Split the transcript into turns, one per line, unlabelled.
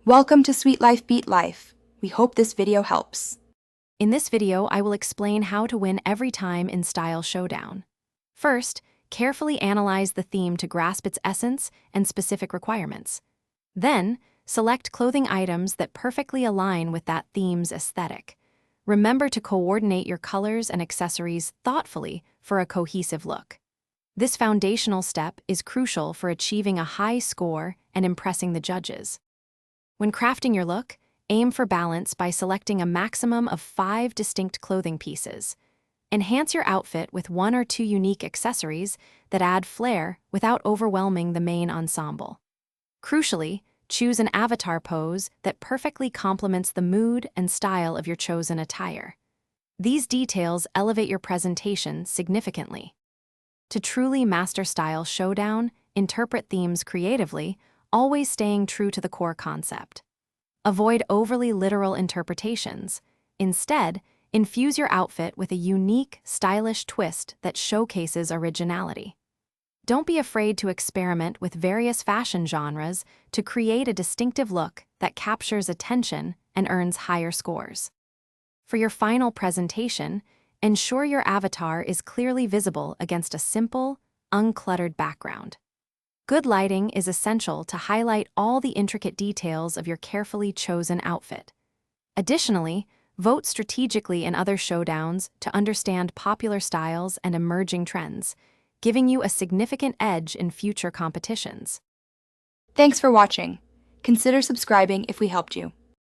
Welcome to Sweet Life Beat Life. We hope this video helps.
In this video, I will explain how to win every time in Style Showdown. First, carefully analyze the theme to grasp its essence and specific requirements. Then, select clothing items that perfectly align with that theme's aesthetic. Remember to coordinate your colors and accessories thoughtfully for a cohesive look. This foundational step is crucial for achieving a high score and impressing the judges. When crafting your look, aim for balance by selecting a maximum of 5 distinct clothing pieces. Enhance your outfit with 1 or 2 unique accessories that add flair without overwhelming the main ensemble. Crucially, choose an avatar pose that perfectly complements the mood and style of your chosen attire. These details elevate your presentation significantly. To truly master Style Showdown, interpret themes creatively, always staying true to the core concept. Avoid overly literal interpretations. Instead, infuse your outfit with a unique, stylish twist that showcases originality. Don't be afraid to experiment with various fashion genres to create a distinctive look that captures attention and earns higher scores. For your final presentation, ensure your avatar is clearly visible against a simple, uncluttered background. Good lighting is essential to highlight all the intricate details of your carefully chosen outfit. Additionally, vote strategically in other showdowns to understand popular styles and emerging trends, giving you a significant edge in future competitions.
Thanks for watching. Consider subscribing if we helped you.